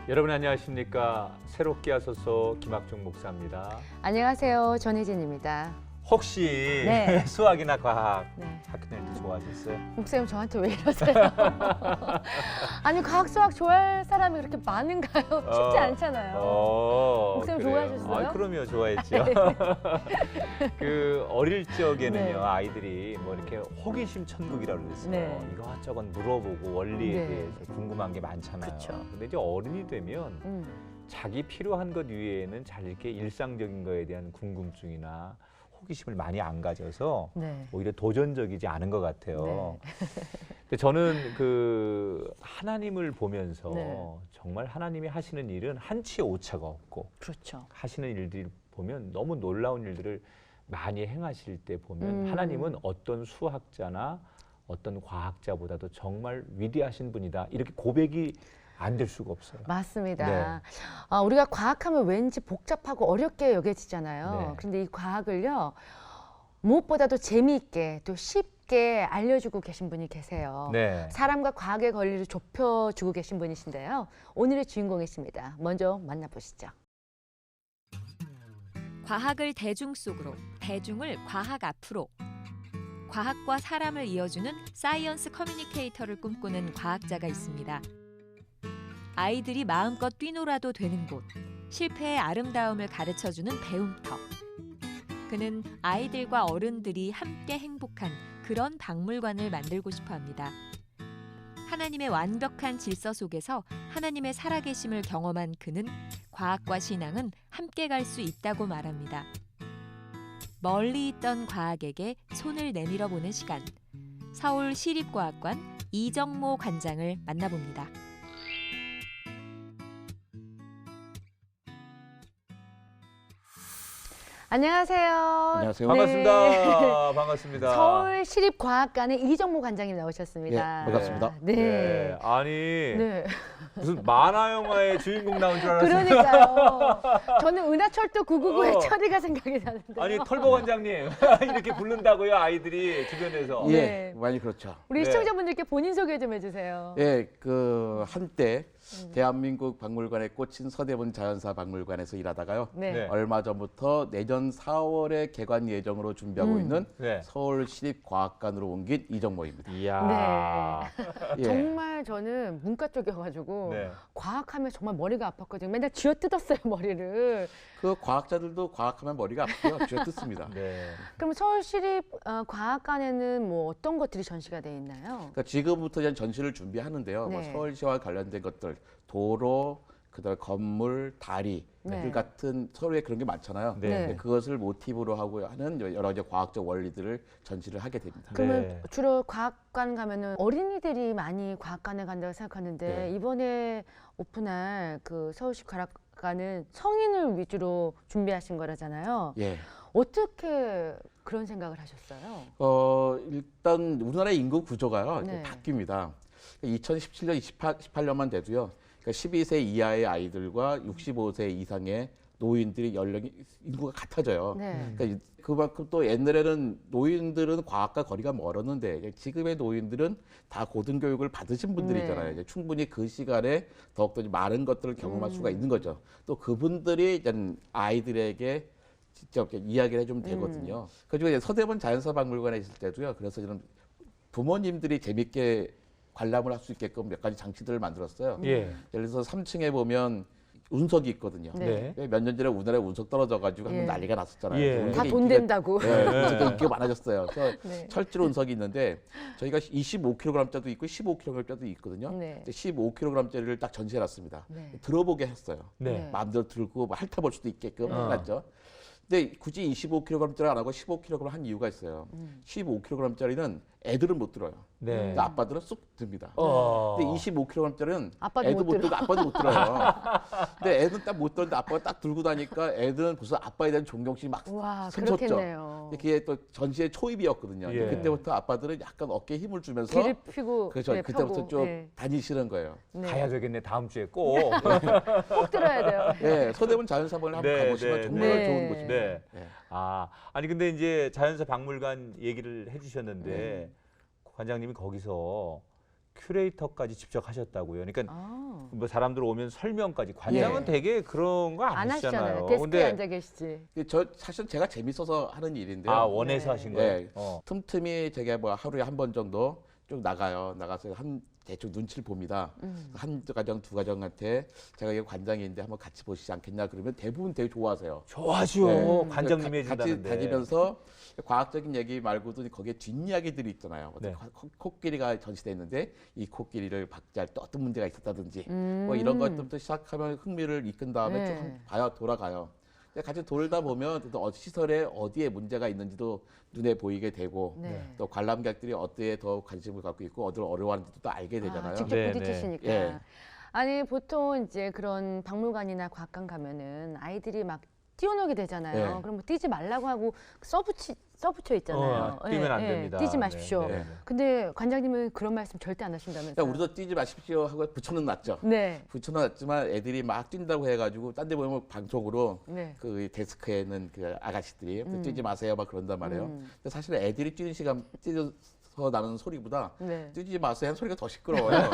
여러분 안녕하십니까? 새롭게 하소서 김학중 목사입니다. 안녕하세요. 전혜진입니다. 혹시 네. 수학이나 과학 네. 학교 다닐 때 좋아하셨어요? 목사님 저한테 왜 이러세요? 아니 과학 수학 좋아할 사람이 그렇게 많은가요? 쉽지 않잖아요. 목사님 그래요. 좋아하셨어요? 아, 그럼요, 좋아했죠. 그 어릴 적에는요, 네. 아이들이 뭐 이렇게 호기심 천국이라고 그랬어요. 네. 이것저것 물어보고 원리에 네. 대해서 궁금한 게 많잖아요. 그쵸. 근데 이제 어른이 되면 자기 필요한 것 위에는 잘 이렇게 일상적인 거에 대한 궁금증이나 호기심을 많이 안 가져서 네. 오히려 도전적이지 않은 것 같아요. 네. 근데 저는 그 하나님을 보면서 네. 정말 하나님이 하시는 일은 한치의 오차가 없고 그렇죠. 하시는 일들을 보면 너무 놀라운 일들을 많이 행하실 때 보면 하나님은 어떤 수학자나 어떤 과학자보다도 정말 위대하신 분이다. 이렇게 고백이 안 될 수가 없어요. 맞습니다. 네. 우리가 과학하면 왠지 복잡하고 어렵게 여겨지잖아요. 네. 그런데 이 과학을요. 무엇보다도 재미있게 또 쉽게 알려주고 계신 분이 계세요. 네. 사람과 과학의 거리를 좁혀주고 계신 분이신데요. 오늘의 주인공이십니다. 먼저 만나보시죠. 과학을 대중 속으로, 대중을 과학 앞으로. 과학과 사람을 이어주는 사이언스 커뮤니케이터를 꿈꾸는 과학자가 있습니다. 아이들이 마음껏 뛰놀아도 되는 곳, 실패의 아름다움을 가르쳐주는 배움터. 그는 아이들과 어른들이 함께 행복한 그런 박물관을 만들고 싶어 합니다. 하나님의 완벽한 질서 속에서 하나님의 살아계심을 경험한 그는 과학과 신앙은 함께 갈 수 있다고 말합니다. 멀리 있던 과학에게 손을 내밀어 보는 시간. 서울시립과학관 이정모 관장을 만나봅니다. 안녕하세요. 안녕하세요. 반갑습니다. 반갑습니다. 서울시립과학관의 이정모 관장님 나오셨습니다. 예, 반갑습니다. 네. 네. 아니 네. 무슨 만화 영화의 주인공 나온 줄 알았어요. 그러니까요. 저는 은하철도 999의 어. 철이가 생각이 나는데. 아니 털보 관장님 이렇게 부른다고요, 아이들이 주변에서. 예, 네. 많이 그렇죠. 우리 네. 시청자분들께 본인 소개 좀 해주세요. 예, 그 한때 대한민국 박물관에 꽂힌 서대문 자연사 박물관에서 일하다가요. 네. 네. 얼마 전부터 내년 4월에 개관 예정으로 준비하고 있는 네. 서울시립과학관으로 옮긴 이정모입니다. 이야. 예. 정말 저는 문과 쪽이어가지고 네. 과학하면 정말 머리가 아팠거든요. 맨날 쥐어뜯었어요, 머리를. 그 과학자들도 과학하면 머리가 아프고요. 쥐어뜯습니다. 네. 그럼 서울시립과학관에는 뭐 어떤 것들이 전시가 돼 있나요? 그러니까 지금부터 이제 전시를 준비하는데요. 뭐 네. 서울시와 관련된 것들, 도로, 그다음에 건물, 다리 네. 같은 서로의 그런 게 많잖아요. 네. 네. 그것을 모티브로 하고 하는 여러 가지 과학적 원리들을 전시를 하게 됩니다. 그러면 네. 주로 과학관 가면은 어린이들이 많이 과학관에 간다고 생각하는데 네. 이번에 오픈할 그 서울시과학관은 성인을 위주로 준비하신 거라잖아요. 예. 어떻게 그런 생각을 하셨어요? 일단 우리나라의 인구 구조가요 네. 바뀝니다. 2017년, 18년만 돼도요. 그러니까 12세 이하의 아이들과 65세 이상의 노인들이 연령이 인구가 같아져요. 네. 그러니까 그만큼 또 옛날에는 노인들은 과학과 거리가 멀었는데 지금의 노인들은 다 고등교육을 받으신 분들이잖아요. 네. 이제 충분히 그 시간에 더욱더 많은 것들을 경험할 수가 있는 거죠. 또 그분들이 이제 아이들에게 직접 이렇게 이야기를 해주면 되거든요. 그리고 이제 서대문 자연사박물관에 있을 때도요. 그래서 저는 부모님들이 재밌게 관람을 할 수 있게끔 몇 가지 장치들을 만들었어요. 예. 예를 들어서 3층에 보면 운석이 있거든요. 네. 몇 년 전에 우리나라에 운석 떨어져가지고 예. 한번 난리가 났었잖아요. 예. 운석이 다 돈 된다고. 네, 운석이 인기가 많아졌어요. 그래서 네. 철질 운석이 있는데 저희가 25kg짜리도 있고 15kg짜리도 있거든요. 네. 15kg짜리를 딱 전시해놨습니다. 네. 들어보게 했어요. 네. 마음대로 들고 뭐 핥아볼 수도 있게끔 어. 해놨죠. 근데 굳이 25kg짜리 안 하고 15kg 한 이유가 있어요. 15kg짜리는 애들은 못 들어요. 네. 근데 아빠들은 쑥 듭니다. 어. 근데 25kg짜리는 아빠도 애도 못 못 들고 아빠도 못 들어요. 근데 애는 딱 못 들었는데 아빠가 딱 들고 다니까 애들은 벌써 아빠에 대한 존경심이 막 와, 샘솟죠. 그렇겠네요. 근데 그게 또 전시의 초입이었거든요. 예. 그때부터 아빠들은 약간 어깨에 힘을 주면서 귀를 펴고 그렇죠. 네, 그때부터 펴고. 좀 네. 다니기 싫은 거예요. 네. 가야 되겠네, 다음 주에 꼭. 꼭 들어야 돼요. 네, 서대문 자연사박을 한번 네, 가보시면 네, 정말 네. 좋은 곳입니다. 네. 네. 아니 근데 이제 자연사 박물관 얘기를 해주셨는데 관장님이 거기서 큐레이터까지 직접 하셨다고요. 그러니까 아. 뭐 사람들 오면 설명까지 관장은 되게 그런 거 안 안 하시잖아요. 하시잖아요. 데스크에 앉아 계시지. 사실 제가 재밌어서 하는 일인데요. 아 원해서 네. 하신 거예요? 예. 틈틈이 제가 뭐 하루에 한 번 정도 쭉 나가서 대충 눈치를 봅니다. 한 가정 두 가정한테 제가 이게 관장인데 한번 같이 보시지 않겠냐 그러면 대부분 되게 좋아하세요. 좋아하죠. 네. 관장님이 같이 해준다는데. 다니면서 과학적인 얘기 말고도 거기에 뒷이야기들이 있잖아요. 네. 코끼리가 전시돼 있는데 이 코끼리를 박제할 때 어떤 문제가 있었다든지 뭐 이런 것들부터 시작하면 흥미를 이끈 다음에 네. 쭉 봐요, 돌아가요. 같이 돌다 보면 또 시설에 어디에 문제가 있는지도 눈에 보이게 되고 네. 또 관람객들이 어디에 더 관심을 갖고 있고 어디를 어려워하는지도 또 알게 되잖아요. 직접 네, 부딪히시니까. 네. 아니 보통 이제 그런 박물관이나 과학관 가면은 아이들이 막 뛰어놀게 되잖아요. 네. 그럼 뭐 뛰지 말라고 하고 써붙여 있잖아요. 뛰면 안 됩니다. 뛰지 마십시오. 네, 네, 네. 근데 관장님은 그런 말씀 절대 안 하신다면서요? 그러니까 우리도 뛰지 마십시오 하고 붙여는 놨죠. 네. 붙여놨지만 애들이 막 뛴다고 해가지고 딴 데 보면 방송으로 네. 그 데스크에 있는 그 아가씨들이 음. 뛰지 마세요 막 그런단 말이에요. 근데 사실 애들이 뛰는 시간 뛰어서 나는 소리보다 네. 뛰지 마세요 하는 소리가 더 시끄러워요.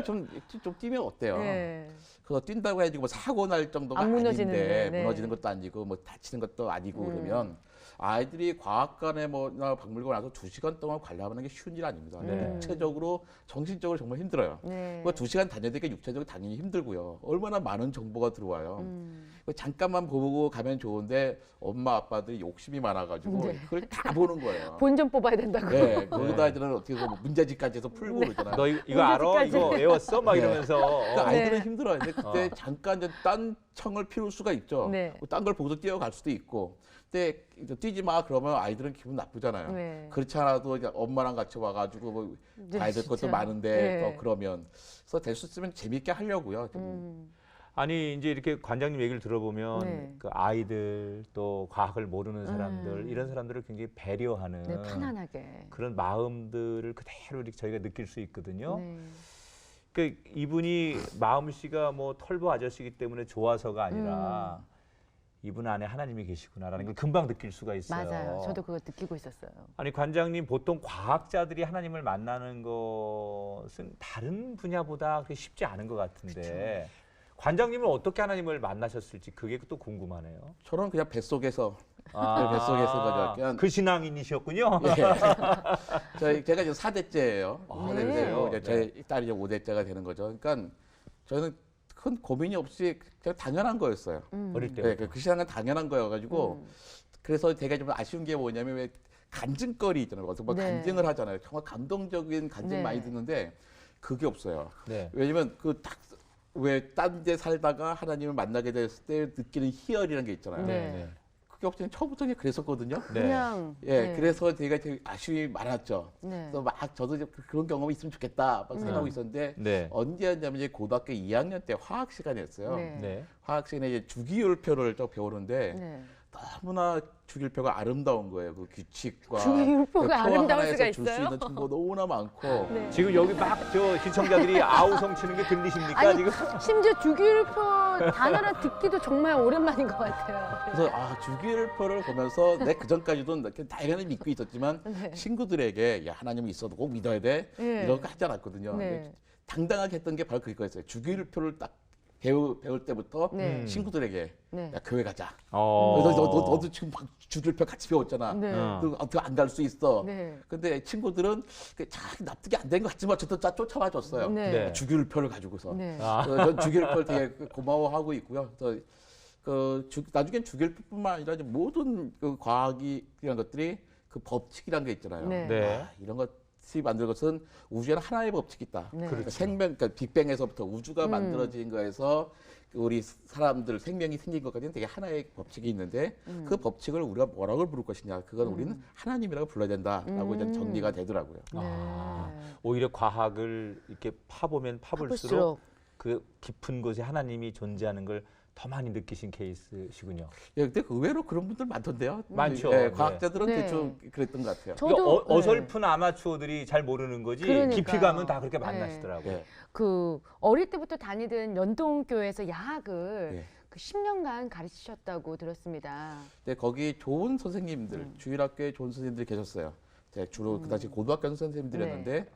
좀 뛰면 어때요? 네. 그거 뛴다고 해가지고 뭐 사고 날 정도가 안 아닌데 무너지는데, 네. 무너지는 것도 아니고 뭐 다치는 것도 아니고 그러면 아이들이 과학관에 뭐나 박물관 와서 2시간 동안 관람하는 게 쉬운 일 아닙니다. 네. 육체적으로 정신적으로 정말 힘들어요. 네. 그 2시간 다녀야 되니까 육체적으로 당연히 힘들고요. 얼마나 많은 정보가 들어와요. 그 잠깐만 보고 가면 좋은데 엄마 아빠들이 욕심이 많아가지고 네. 그걸 다 보는 거예요. 본전 뽑아야 된다고. 네, 거기다 애들은 어떻게 보면 문제집까지 해서 풀고 그러잖아요. 너 이거 알아? 이거 외웠어? 막 네. 이러면서. 그러니까 아이들은 네. 힘들어요. 근데 그때 잠깐 이제 딴 청을 피울 수가 있죠. 네. 딴 걸 보고서 뛰어갈 수도 있고. 근데 이제 뛰지 마 그러면 아이들은 기분 나쁘잖아요. 네. 그렇지 않아도 이제 엄마랑 같이 와가지고 뭐 네, 봐야 될 것도 진짜. 많은데 네. 또 그러면 그래서 될 수 있으면 재밌게 하려고요. 좀. 아니 이제 이렇게 관장님 얘기를 들어보면 네. 그 아이들 또 과학을 모르는 사람들 이런 사람들을 굉장히 배려하는 네, 편안하게. 그런 마음들을 그대로 이렇게 저희가 느낄 수 있거든요. 네. 그 이분이 마음씨가 뭐 털보 아저씨이기 때문에 좋아서가 아니라 이분 안에 하나님이 계시구나라는 걸 금방 느낄 수가 있어요. 맞아요. 저도 그거 느끼고 있었어요. 아니 관장님 보통 과학자들이 하나님을 만나는 것은 다른 분야보다 그렇게 쉽지 않은 것 같은데 관장님은 어떻게 하나님을 만나셨을지 그게 또 궁금하네요. 저는 그냥 뱃속에서 뱃속에서 그냥 그 신앙인이셨군요. 제가 지금 4대째예요. 그래요? 이제 제 딸이 이제 5대째가 되는 거죠. 그러니까 저는 큰 고민이 없이 그냥 당연한 거였어요. 어릴 때. 네, 그 신앙은 당연한 거여가지고 그래서 되게 좀 아쉬운 게 뭐냐면 왜 간증거리 있잖아요. 그래서 뭐 네. 간증을 하잖아요. 정말 감동적인 간증 네. 많이 듣는데 그게 없어요. 네. 왜냐면 그 딱 왜 딴 데 살다가 하나님을 만나게 됐을 때 느끼는 희열이라는 게 있잖아요. 네. 그게 없으면 처음부터 그냥 그랬었거든요. 네. 그냥. 예, 네. 그래서 되게 아쉬움이 많았죠. 네. 그래서 막 저도 이제 그런 경험이 있으면 좋겠다 막 생각하고 있었는데 네. 언제였냐면 이제 고등학교 2학년 때 화학 시간이었어요. 네. 네. 화학 시간에 이제 주기율표를 또 배우는데 네. 너무나 주기율표가 아름다운 거예요. 그 규칙과 주기율표가 그 표 아름다울 하나에서 수가 줄 수 있어요? 있는 정보 너무나 많고 네. 지금 여기 막 저 시청자들이 아우성 치는 게 들리십니까 아니, 지금? 심지어 주기율표 단어를 듣기도 정말 오랜만인 것 같아요. 그래서 주기율표를 보면서 내 그 전까지도 당연히 믿고 있었지만 네. 친구들에게 야 하나님이 있어도 꼭 믿어야 돼 네. 이런 거 하지 않았거든요. 네. 근데 당당하게 했던 게 바로 그거였어요. 주기율표를 딱 배울 때부터 네. 친구들에게 네. 야 교회 가자. 어. 너도 지금 주기율표 같이 배웠잖아. 네. 그리고 어떻게 안 갈 수 있어. 네. 근데 친구들은 잘 납득이 안 된 것 같지만 저도 쫓아와 줬어요. 네. 네. 주기율표를 가지고서. 네. 전 주기율표를 되게 고마워하고 있고요. 나중엔 주기율표뿐만 아니라 이제 모든 그 과학이라는 것들이 그 법칙이라는 게 있잖아요. 네. 네. 이런 것이 만든 것은 우주에는 하나의 법칙이 있다. 네. 그러니까 그러니까 빅뱅에서부터 우주가 만들어진 거에서 우리 사람들 생명이 생긴 것까지는 되게 하나의 법칙이 있는데 그 법칙을 우리가 뭐라고 부를 것이냐. 그건 우리는 하나님이라고 불러야 된다라고 이제 정리가 되더라고요. 아, 오히려 과학을 이렇게 파보면 파볼수록 파볼수록. 그 깊은 곳에 하나님이 존재하는 걸 더 많이 느끼신 케이스시군요. 예, 근데 의외로 그런 분들 많던데요. 많죠. 예, 네. 과학자들은 네. 대충 그랬던 것 같아요. 저도 그러니까 어설픈 아마추어들이 잘 모르는 거지 그러니까요. 깊이 가면 다 그렇게 네. 만나시더라고요. 예. 그 어릴 때부터 다니던 연동교회에서 야학을 예. 그 10년간 가르치셨다고 들었습니다. 근데 거기 좋은 선생님들, 주일학교에 좋은 선생님들이 계셨어요. 주로 그 당시 고등학교 선생님들이었는데,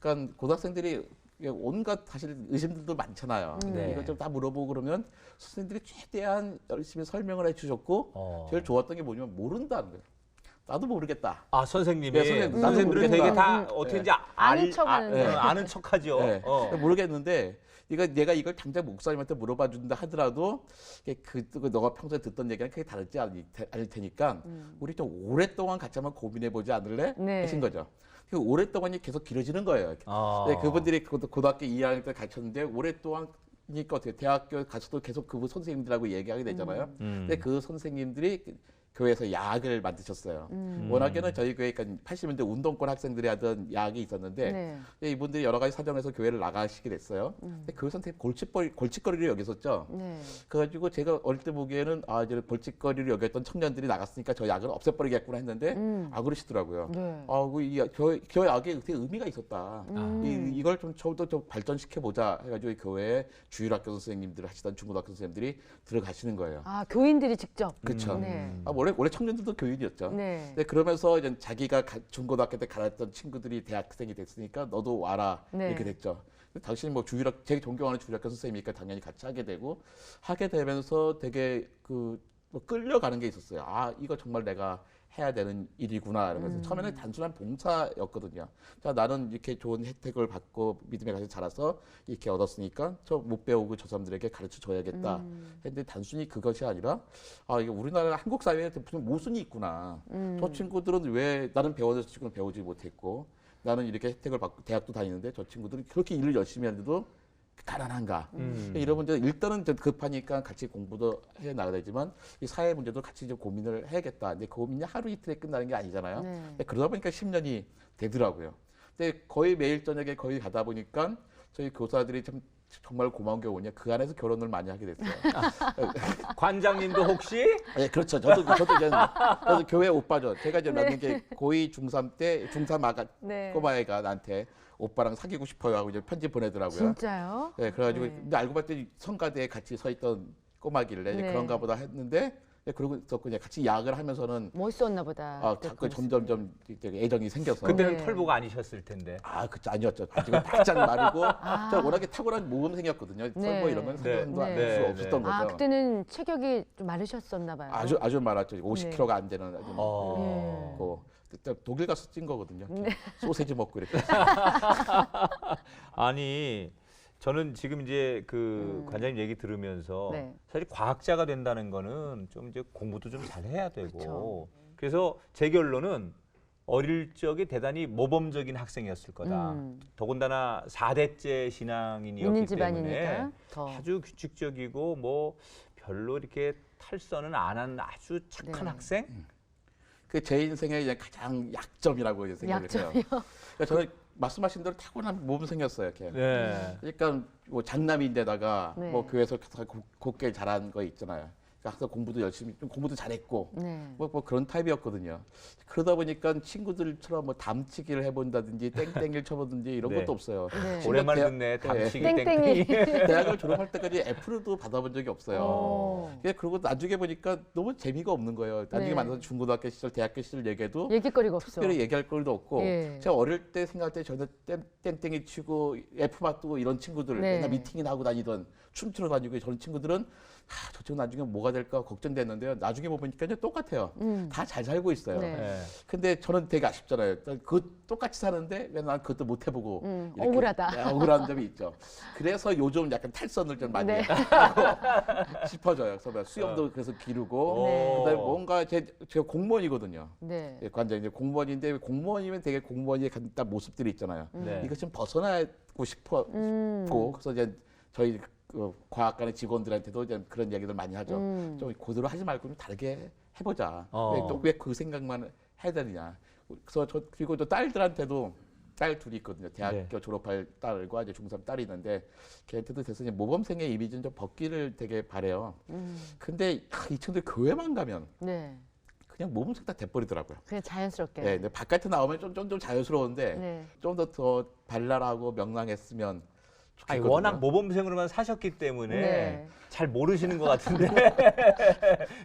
그러니까 고등학생들이 이게 온갖 사실 의심들도 많잖아요. 네. 이거 좀 다 물어보고 그러면 선생님들이 최대한 열심히 설명을 해주셨고 제일 좋았던 게 뭐냐면 모른다는 거예요. 나도 모르겠다. 아 선생님이 네, 선생님, 나도 선생님들은 되게 모르겠다. 다 어떻게인지 아는 척하는데. 아는 척하죠. 네. 모르겠는데 내가 이걸 당장 목사님한테 물어봐 준다 하더라도 너가 평소에 듣던 얘기랑 크게 다르지 않을 테니까 우리 좀 오랫동안 같이 한번 고민해 보지 않을래? 네. 하신 거죠. 그 오랫동안이 계속 길어지는 거예요. 네, 그분들이 고등학교 2학년 때 가르쳤는데 오랫동안 그러니까 어떻게 대학교 가서도 계속 그분 선생님들하고 얘기하게 되잖아요. 근데 그 선생님들이 교회에서 야학을 만드셨어요. 워낙에는 저희 교회 80년대 운동권 학생들이 하던 야학이 있었는데 네. 이분들이 여러 가지 사정에서 교회를 나가시게 됐어요. 근데 교회 선생님 골칫거리를 여겼었죠. 네. 그래가지고 제가 어릴 때 보기에는 이제 골칫거리를 여겼던 청년들이 나갔으니까 저 약을 없애버리겠구나 했는데 그러시더라고요. 네. 저 약에 되게 의미가 있었다. 이걸 좀 처음부터 좀 발전시켜 보자 해가지고 교회에 주일학교 선생님들 하시던 중고등학교 선생님들이 들어가시는 거예요. 아, 교인들이 직접. 그렇죠. 네. 원래 청년들도 교인이었죠. 네. 근데 그러면서 이제 자기가 중고등학교 때 가르쳤던 친구들이 대학생이 됐으니까 너도 와라 네. 이렇게 됐죠. 근데 당신이 뭐 제일 존경하는 주일학교 선생님이니까 당연히 같이 하게 되고 하게 되면서 되게 뭐 끌려가는 게 있었어요. 이거 정말 내가 해야 되는 일이구나 이러면서 처음에는 단순한 봉사였거든요. 자, 나는 이렇게 좋은 혜택을 받고 믿음에 가서 자라서 이렇게 얻었으니까 저 못 배우고 저 사람들에게 가르쳐 줘야겠다. 했는데 단순히 그것이 아니라 이게 우리나라 한국 사회에 무슨 모순이 있구나. 저 친구들은 왜 나는 배워서 친구는 배우지 못했고 나는 이렇게 혜택을 받고 대학도 다니는데 저 친구들은 그렇게 일을 열심히 하는데도 가난한가? 이런 문제 일단은 좀 급하니까 같이 공부도 해 나가야 되지만 이 사회 문제도 같이 좀 고민을 해야겠다. 근데 그 고민이 하루 이틀에 끝나는 게 아니잖아요. 네. 근데 그러다 보니까 10년이 되더라고요. 근데 거의 매일 저녁에 거의 가다 보니까 저희 교사들이 좀 정말 고마운 게 뭐냐 그 안에서 결혼을 많이 하게 됐어요. 관장님도 혹시 네, 그렇죠. 저도 교회 오빠죠. 제가 이제 낳는 게 고2, 중3 때 중3 네. 꼬마애가 나한테 오빠랑 사귀고 싶어요 하고 이제 편지 보내더라고요. 진짜요? 네, 그래가지고 네. 근데 알고 봤더니 성가대에 같이 서 있던 꼬마길래 네. 그런가 보다 했는데 그러고서 그냥 같이 야학을 하면서는 멋있었나 보다. 그때 자꾸 그 점점점 애정이 생겨서 그때는 네. 털보가 아니셨을 텐데. 그쵸 아니었죠. 지금 바짝 마르고 저 워낙에 탁월한 모범생이었거든요. 네. 설보 이런 건 상상도 네. 할 수 네. 없었던 거죠. 그때는 체격이 좀 마르셨었나 봐요. 아주 많았죠. 50kg가 안 되는 아주 어. 그때 독일 가서 찐 거거든요. 네. 소세지 먹고 이렇게. 아니 저는 지금 이제 그 관장님 얘기 들으면서 네. 사실 과학자가 된다는 거는 좀 이제 공부도 좀 잘 해야 되고 그쵸. 그래서 제 결론은 어릴 적에 대단히 모범적인 학생이었을 거다. 더군다나 4대째 신앙인이었기 있는 때문에 집안이니까 더. 아주 규칙적이고 뭐 별로 이렇게 탈선은 안 한 아주 착한 네. 학생? 그 제 인생의 이제 가장 약점이라고 이제 생각을 해요. 약점이요? 그러니까 저는 말씀하신 대로 타고난 모범생이었어요. 이렇게. 네. 그러니까 뭐 장남인데다가 네. 뭐 교회에서 곱게 자란 거 있잖아요. 항상 공부도 열심히 좀 공부도 잘했고 네. 뭐 그런 타입이었거든요. 그러다 보니까 친구들처럼 뭐 담치기를 해본다든지 땡땡이를 쳐보든지 이런 네. 것도 없어요. 네. 오랜만에 대학- 듣네. 담치기 땡땡이. 땡땡이. 대학을 졸업할 때까지 F도 받아본 적이 없어요. 어. 그리고 나중에 보니까 너무 재미가 없는 거예요. 나중에 네. 만나서 중고등학교 시절, 대학교 시절 얘기해도 얘기거리가 없어. 특별히 얘기할 거리도 없고 예. 제가 어릴 때 생각할 때 저는 땡땡이 치고 F 맞고 이런 친구들 네. 맨날 미팅이나 하고 다니던 춤추러 다니고 저런 친구들은 저 친구 나중에 뭐가 될까 걱정됐는데요. 나중에 보니까 이제 똑같아요. 다 잘 살고 있어요. 네. 네. 근데 저는 되게 아쉽잖아요. 그 똑같이 사는데 왜 난 그것도 못 해보고 이렇게 억울하다. 네, 억울한 점이 있죠. 그래서 요즘 약간 탈선을 좀 많이 네. 하고 싶어져요. 그래서 수염도 그래서 기르고 네. 그다음에 뭔가 제가 공무원이거든요. 네. 예, 관장이 이제 공무원인데 공무원이면 되게 공무원이 갖는 모습들이 있잖아요. 네. 이거 좀 벗어나고 싶었고 그래서 이제 저희 그 과학관의 직원들한테도 이제 그런 얘기들 많이 하죠. 좀 그대로 하지 말고 좀 다르게 해보자. 또 왜 그 생각만 해야 되느냐. 그래서 그리고 또 딸들한테도 딸 둘이 있거든요. 대학교 네. 졸업할 딸과 이제 중3 딸이 있는데 걔한테도 돼서 이제 모범생의 이미지는 좀 벗기를 되게 바래요. 근데 이 친구들 교회만 가면 네. 그냥 모범생 다 돼버리더라고요. 그냥 자연스럽게. 네, 근데 바깥에 나오면 좀 자연스러운데 네. 좀 더 발랄하고 명랑했으면 아니, 좋겠거든요. 워낙 모범생으로만 사셨기 때문에 네. 잘 모르시는 것 같은데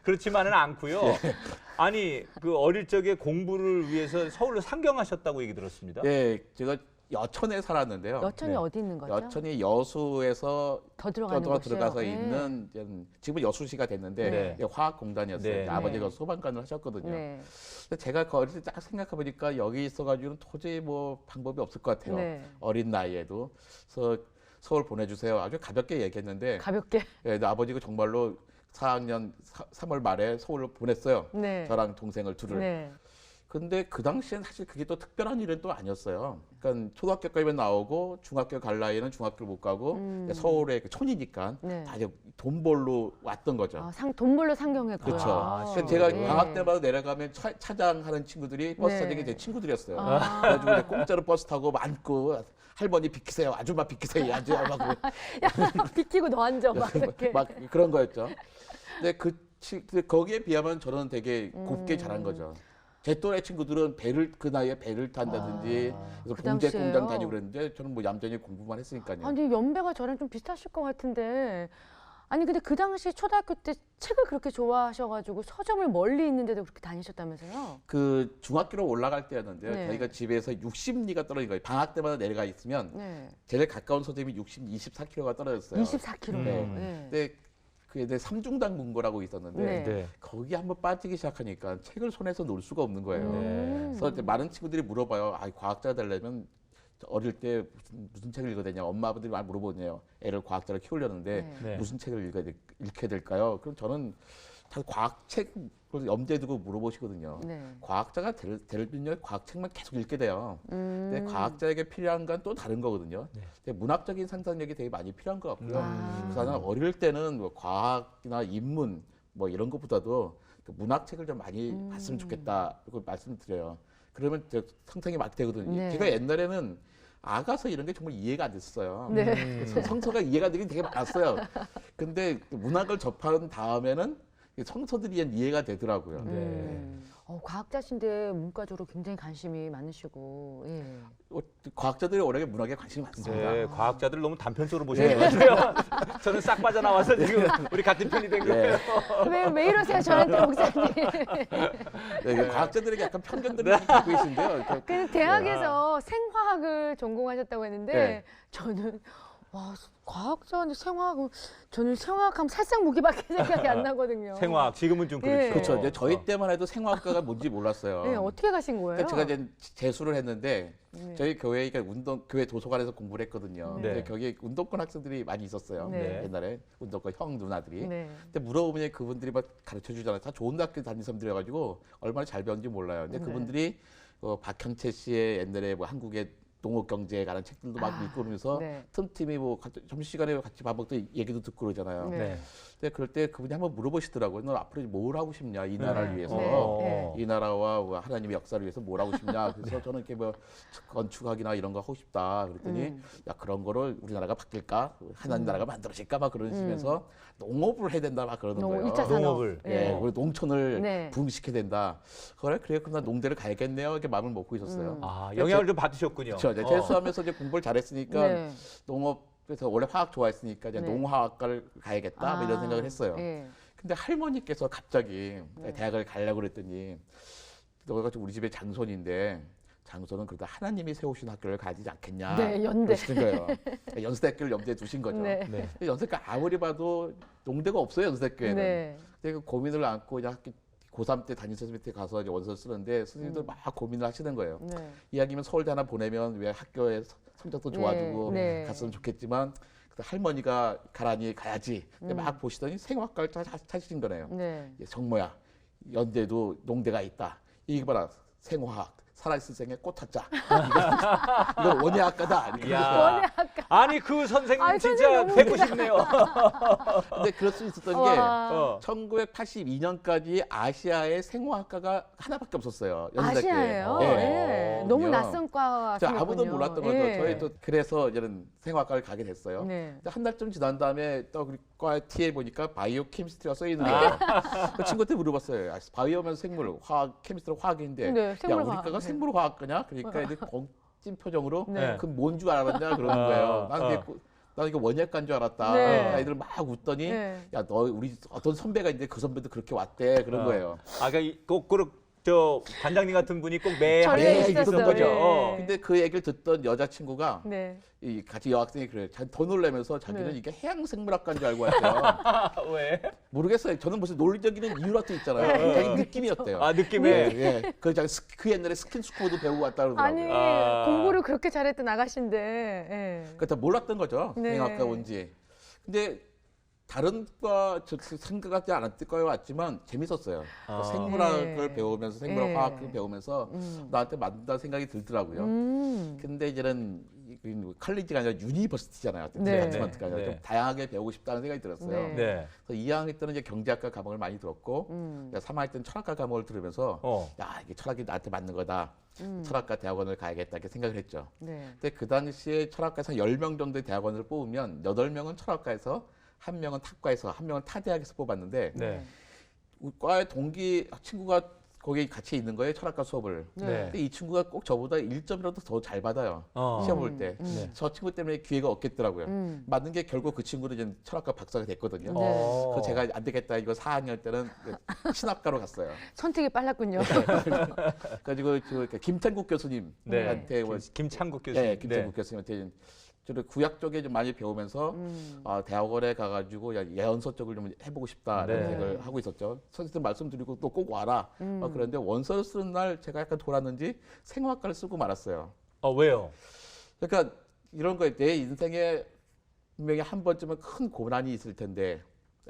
그렇지만은 않고요. 아니 그 어릴 적에 공부를 위해서 서울로 상경하셨다고 얘기 들었습니다. 예, 제가 여천에 살았는데요. 여천이 네. 어디 있는 거죠? 여천이 여수에서 더 들어가는 더 곳이요? 들어가서 네. 있는 지금 여수시가 됐는데 네. 이게 화학공단이었어요. 네. 아버지가 네. 소방관을 하셨거든요. 네. 근데 제가 그 어릴 때 딱 생각해 보니까 여기 있어가지고는 도저히 뭐 방법이 없을 것 같아요. 네. 어린 나이에도. 그래서 서울 보내주세요. 아주 가볍게 얘기했는데 가볍게. 예, 근데 아버지가 정말로 4학년 3월 말에 서울로 보냈어요. 네. 저랑 동생을 둘을. 네. 근데 그 당시엔 사실 그게 또 특별한 일은 또 아니었어요. 그러니까 초등학교까지만 나오고 중학교 갈 나이에는 중학교를 못 가고 서울의 그 촌이니까 네. 다 이제 돈 벌러 왔던 거죠. 아, 돈 벌러 상경했고요. 그렇죠. 아, 그래서 제가 네. 방학 때마다 내려가면 차장하는 친구들이 버스 네. 타는 게 제 친구들이었어요. 아. 그래가지고 이제 공짜로 버스 타고 많고 할머니 비키세요, 아줌마 비키세요, 아줌마 막, 비키고 너 앉아 막 이렇게. 막 그런 거였죠. 근데 근데 거기에 비하면 저는 되게 곱게 자란 거죠. 제 또래 친구들은 배를 그 나이에 배를 탄다든지 그래서 그 공제 당시에요? 공장 다니고 그랬는데 저는 뭐 얌전히 공부만 했으니까요. 아니 연배가 저랑 좀 비슷하실 것 같은데 아니 근데 그 당시 초등학교 때 책을 그렇게 좋아하셔가지고 서점을 멀리 있는데도 그렇게 다니셨다면서요? 그 중학교로 올라갈 때였는데요. 네. 저희가 집에서 60리가 떨어진 거예요. 방학 때마다 내려가 있으면 네. 제일 가까운 서점이 24km가 떨어졌어요. 24kg요. 네. 근데 그게 삼중당 문고라고 있었는데 네. 네. 거기 한번 빠지기 시작하니까 책을 손에서 놓을 수가 없는 거예요. 네. 그래서 이제 많은 친구들이 물어봐요. 아, 과학자 되려면 어릴 때 무슨 책을 읽어야 되냐. 엄마 아버들이 많이 물어보네요. 애를 과학자로 키우려는데 네. 네. 무슨 책을 읽게 될까요? 그럼 저는 다 과학책을 염두에 두고 물어보시거든요. 네. 과학자가 되려면 과학책만 계속 읽게 돼요. 근데 과학자에게 필요한 건 또 다른 거거든요. 네. 근데 문학적인 상상력이 되게 많이 필요한 것 같고요. 아. 그래서 나는 어릴 때는 뭐 과학이나 인문 뭐 이런 것보다도 그 문학책을 좀 많이 봤으면 좋겠다. 이걸 말씀드려요. 그러면 상상이 막 되거든요. 네. 제가 옛날에는 아가서 이런 게 정말 이해가 안 됐어요. 네. 성서가 이해가 되긴 되게 많았어요. 근데 문학을 접한 다음에는 성서들이 이해가 되더라고요. 네. 과학자신데 문과적으로 굉장히 관심이 많으시고. 예. 과학자들이 워낙에 문학에 관심이 많습니다. 네, 과학자들 너무 단편적으로 보시는 것 같아요. 저는 싹 빠져나와서 지금 우리 같은 편이 된 거예요. 왜 이러세요 저한테 목사님? 네, 과학자들에게 약간 편견들을 갖고 계신데요. 그 대학에서 생화학을 전공하셨다고 했는데 네. 저는 와 과학자인데 생화학은 저는 생화학하면 살상무기밖에 생각이 안 나거든요. 생화학 지금은 좀 그렇죠. 네. 그렇죠. 이제 저희 때만 해도 생화학과가 뭔지 몰랐어요. 네, 어떻게 가신 거예요? 그러니까 제가 이제 재수를 했는데 네. 저희 교회가 교회 도서관에서 공부를 했거든요. 네. 근데 거기에 운동권 학생들이 많이 있었어요. 네. 옛날에 운동권 형 누나들이. 네. 근데 물어보면 그분들이 막 가르쳐 주잖아요. 다 좋은 학교 다니는 사람들이어가지고 얼마나 잘 배웠는지 몰라요. 근데 네. 그분들이 박형채 씨의 옛날에 뭐 한국의 농업경제에 관한 책들도 막 읽고 그러면서 네. 틈틈이 뭐 점심시간에 같이 밥 먹도 얘기도 듣고 그러잖아요. 네. 네. 근데 그럴 때 그분이 한번 물어보시더라고요. 너 앞으로 뭘 하고 싶냐 이 나라를 네. 위해서. 네. 이 나라와 뭐 하나님의 역사를 위해서 뭘 하고 싶냐. 그래서 저는 이렇게 뭐 건축학이나 이런 거 하고 싶다. 그랬더니 야 그런 거를 우리나라가 바뀔까? 하나님 나라가 만들어질까? 막 그러시면서 농업을 해야 된다 막 그러는 거예요. 1차 산업. 농업을. 예, 우리 농촌을 네. 부흥시켜야 된다. 그래 그럼 나 농대를 가야겠네요. 이렇게 마음을 먹고 있었어요. 아, 영향을 좀 받으셨군요. 그렇죠. 이제 재수하면서 이제 공부를 잘했으니까 네. 농업에서 원래 화학 좋아했으니까 이제 네. 농화학과를 가야겠다 뭐 이런 생각을 했어요. 예. 근데 할머니께서 갑자기 네. 대학을 가려고 그랬더니 너가 우리 집의 장손인데 장손은 그래도 하나님이 세우신 학교를 가지 않겠냐. 네, 연대. 그러시는 거예요. 연세대학교를 염두에 두신 거죠. 네. 네. 근데 연세대가 아무리 봐도 농대가 없어요 연세대학교에는. 네. 근데 그 고민을 안고 이제 학교 고3 때 담임 선생님한테 가서 이제 원서를 쓰는데 선생님들 막 고민을 하시는 거예요. 네. 이야기면 서울대 하나 보내면 왜 학교에 성적도 좋아지고 네. 갔으면 좋겠지만 할머니가 가라니 가야지. 근데 막 보시더니 생화학과를 찾으신 거네요. 네. 정모야 연대도 농대가 있다. 이거 봐라 생화학 살아있을 생에 꽃 찾자. 이거 원예학과다. 이렇게 이야. 아니 그 선생님 아이, 진짜 선생님 너무 뵙고 싶네요. 근데 그럴 수 있었던 게 와. 1982년까지 아시아에 생화학과가 하나밖에 없었어요. 연세대학교에. 아시아예요. 예. 예. 너무 그럼요. 낯선 과. 저 아무도 몰랐던 거죠. 예. 저희도 그래서 이제는 생화학과를 가게 됐어요. 네. 근데 한 달쯤 지난 다음에 또 우리 과 T에 보니까 바이오 케미스트리가 써 있는 거예요. 그 친구한테 물어봤어요. 아, 바이오면 생물, 화학, 케미스트리 화학인데, 네, 야 생물화학. 우리과가 네. 생물화학과냐? 그러니까 이제 뻥찐 표정으로 네. 그럼 뭔 줄 알았냐 그러는 거예요. 난 이거 원예과인 줄 알았다. 네. 아이들 막 웃더니, 네. 야 너 우리 어떤 선배가 있는데 그 선배도 그렇게 왔대 그런 거예요. 아, 그러니까 거꾸로 저 관장님 같은 분이 꼭 매 전에 학생에 있었던 있었어요. 거죠. 예. 근데 그 얘기를 듣던 여자친구가 네. 이 같이 여학생이 그래요. 더 놀라면서 자기는 네. 이게 해양생물학과인 줄 알고 왔대요. 왜? 모르겠어요. 저는 무슨 논리적인 이유라도 있잖아요. 자기 느낌이었대요. 아 느낌에. 예. 그 옛날에 스킨스쿠버도 배우고 왔다 아니 그러더라고요. 아. 공부를 그렇게 잘했던 아가씨인데. 예. 그러니까 다 몰랐던 거죠. 네. 행악과 온지. 근데 다른 과 생각하지 않았을 거에 왔지만 재밌었어요. 아. 생물학을 네. 배우면서 생물학 네. 화학을 배우면서 나한테 맞는다 생각이 들더라고요. 근데 이제는 컬리지가 아니라 유니버시티잖아요. 네. 디파트먼트가 아니라 네. 좀 다양하게 배우고 싶다는 생각이 들었어요. 네. 네. 그래서 2학년 때는 이제 경제학과 과목을 많이 들었고 3학년 때는 철학과 과목을 들으면서 야 이게 철학이 나한테 맞는 거다. 철학과 대학원을 가야겠다 이렇게 생각을 했죠. 네. 근데 그 당시에 철학과에서 10명 정도의 대학원을 뽑으면 8명은 철학과에서 1명은 탁과에서 1명은 타대학에서 뽑았는데 네. 과의 동기 친구가 거기 같이 있는 거예요. 철학과 수업을. 네. 근데 이 친구가 꼭 저보다 1점이라도 더 잘 받아요. 시험 볼 때. 네. 저 친구 때문에 기회가 없겠더라고요. 음. 맞는 게 결국 그 친구는 이제 철학과 박사가 됐거든요. 네. 그래서 제가 안 되겠다 이거 4학년 때는 신학과로 갔어요. 선택이 빨랐군요. 그래가지고 김창국 교수님한테 뭐 김창국 교수님. 네, 김창국 교수님한테 저를 구약 쪽에 좀 많이 배우면서 대학원에 가가지고 예언서 쪽을 좀 해보고 싶다라는 네. 생각을 하고 있었죠. 선생님 말씀드리고 또 꼭 와라. 그런데 원서를 쓰는 날 제가 약간 돌았는지 생화학과를 쓰고 말았어요. 왜요? 그러니까 이런 거에 내 인생에 분명히 한 번쯤은 큰 고난이 있을 텐데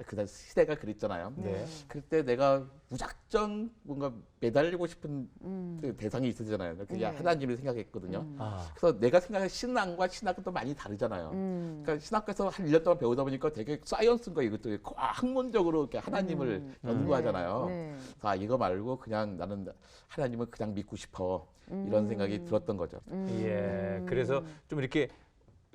그 시대가 그랬잖아요. 네. 그때 내가 무작정 뭔가 매달리고 싶은 그 대상이 있으잖아요. 그게 네. 하나님을 생각했거든요. 아. 그래서 내가 생각하는 신앙과 신학은 또 많이 다르잖아요. 그러니까 신학과에서 한 1년 동안 배우다 보니까 되게 사이언스인 거예요. 이것도 학문적으로 이렇게 하나님을 연구하잖아요. 네. 아, 이거 말고 그냥 나는 하나님을 그냥 믿고 싶어. 이런 생각이 들었던 거죠. 예. 그래서 좀 이렇게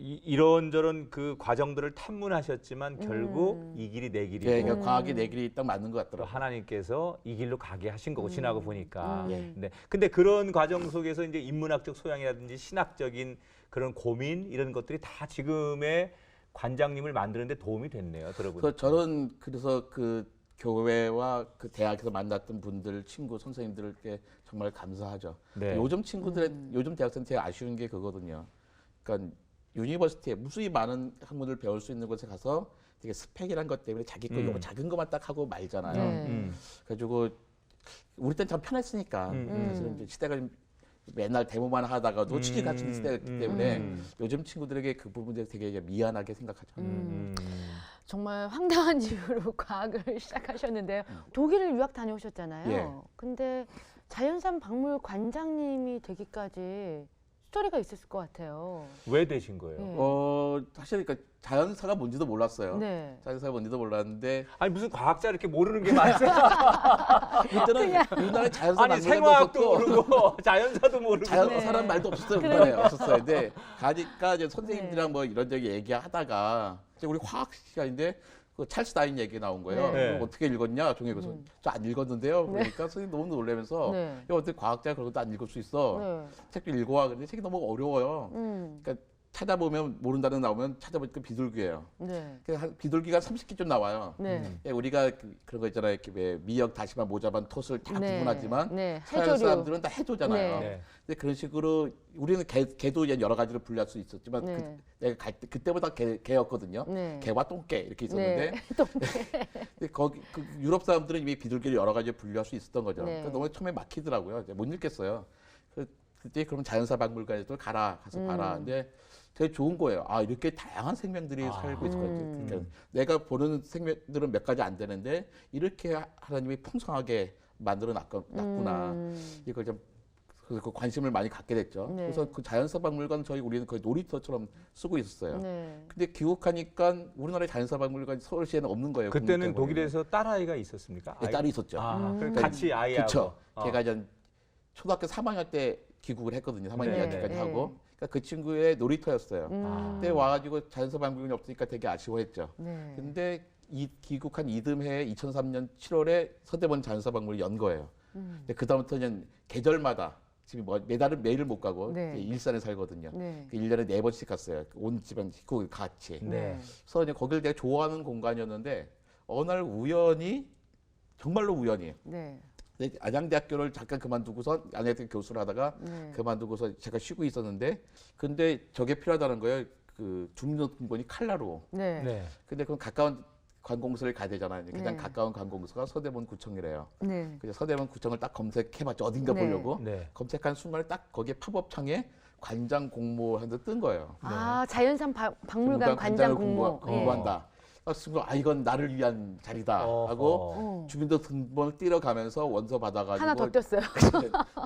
이런저런 그 과정들을 탐문하셨지만 결국 이 길이 내 길이고 예, 그러니까 과학이 내 길이 딱 맞는 것 또 같더라고요. 하나님께서 이 길로 가게 하신 거고 지나고 보니까. 예. 네. 근데 그런 과정 속에서 이제 인문학적 소양이라든지 신학적인 그런 고민 이런 것들이 다 지금의 관장님을 만드는데 도움이 됐네요. 들어보니까. 그래서 저는 그래서 그 교회와 그 대학에서 만났던 분들, 친구, 선생님들께 정말 감사하죠. 네. 요즘 요즘 대학생 되게 아쉬운 게 그거거든요. 그러니까 유니버시티에 무수히 많은 학문을 배울 수 있는 곳에 가서 되게 스펙이란 것 때문에 자기 거 요거 작은 것만 딱 하고 말잖아요. 네. 그래가지고 우리 때는 참 편했으니까 사실은 이제 시대가 좀 맨날 데모만 하다가도 취직 같은 시대였기 때문에 요즘 친구들에게 그 부분에 되게 미안하게 생각하죠. 정말 황당한 이유로 과학을 시작하셨는데요. 독일을 유학 다녀오셨잖아요. 예. 근데 자연산 박물 관장님이 되기까지 스토리가 있었을 것 같아요. 왜 되신 거예요? 예. 사실 그러니까 자연사가 뭔지도 몰랐어요. 네. 자연사가 뭔지도 몰랐는데 아니 무슨 과학자 이렇게 모르는 게 많아요? 그때는 우리나라에 자연사 아니 박물관도 생화학도 없었고 모르고 자연사도 모르고. 자연사란 말도 없었어요. 우리나라에 없었어요. 근데 가니까 이제 선생님들이랑 네. 뭐 이런저런 얘기하다가 이제 우리 화학 시간인데 그 찰스 다윈 얘기 나온 거예요. 네. 그거 어떻게 읽었냐? 종이 그래서 저 안 읽었는데요. 그러니까 선생님 너무 놀라면서 네. 이거 어떻게 과학자 그런 것도 안 읽을 수 있어? 네. 책도 읽어와. 근데 책이 너무 어려워요. 그러니까 찾아보면 모른다는 거 나오면 찾아보니까 비둘기예요. 네. 그 비둘기가 30개쯤 나와요. 네. 예, 우리가 그런 거 있잖아요. 이렇게 왜 미역, 다시마, 모자반, 톳을 다 네. 구분하지만 네. 서양 해조류. 사람들은 다 해조잖아요. 네. 네. 근데 그런 식으로 우리는 개도 이제 여러 가지로 분류할 수 있었지만 네. 내가 갈 때 그때보다 개였거든요. 네. 개와 똥개 이렇게 있었는데 네. 근데 거기 그 유럽 사람들은 이미 비둘기를 여러 가지로 분류할 수 있었던 거죠. 네. 그러니까 너무 처음에 막히더라고요. 이제 못 읽겠어요. 그때 그럼 자연사 박물관에도 가서 봐라. 근데 되게 좋은 거예요. 아 이렇게 다양한 생명들이 살고 있을 거예요. 그러니까 내가 보는 생명들은 몇 가지 안 되는데 이렇게 하나님이 풍성하게 만들어 놨구나. 이걸 좀 그래서 그 관심을 많이 갖게 됐죠. 네. 그래서 그 자연사 박물관 우리는 거의 놀이터처럼 쓰고 있었어요. 네. 근데 귀국하니까 우리나라의 자연사 박물관 서울시에는 없는 거예요. 그때는 국립대학원에. 독일에서 딸아이가 있었습니까? 네, 딸이 있었죠. 아, 그럼 같이 아이하고. 그렇죠. 걔가 이제 초등학교 3학년 때 귀국을 했거든요. 3학년 네. 2학기까지 네. 하고. 그러니까 그 친구의 놀이터였어요. 아. 그때 와가지고 자연사 박물관이 없으니까 되게 아쉬워했죠. 네. 근데 귀국한 이듬해 2003년 7월에 서대본 자연사 박물관이 연 거예요. 근데 그다음부터는 계절마다 지금 뭐 매일을 못 가고 네. 일산에 살거든요. 네. 1년에 4번씩 갔어요. 온 집안 식구 같이. 네. 그래서 이제 거기를 되게 좋아하는 공간이었는데 어느 날 우연히 정말로 우연히 네. 근데 안양대학교를 잠깐 그만두고서 안양대 교수를 하다가 네. 그만두고서 제가 쉬고 있었는데 근데 저게 필요하다는 거예요. 그 주민등록번이 칼라로. 네. 네. 근데 그럼 가까운 관공서를 가야 되잖아요. 가장 네. 가까운 관공서가 서대문 구청이래요. 네. 그래서 서대문 구청을 딱 검색해봤죠. 어딘가 네. 보려고. 네. 검색한 순간에 딱 거기에 팝업창에 관장 공모하는 데 뜬 거예요. 아, 자연산 박물관 관장 공모. 예. 공부한다. 그래서 이건 나를 위한 자리다 어허. 하고 어. 주민등록번을 띄러가면서 원서 받아가지고 하나 더 떴어요.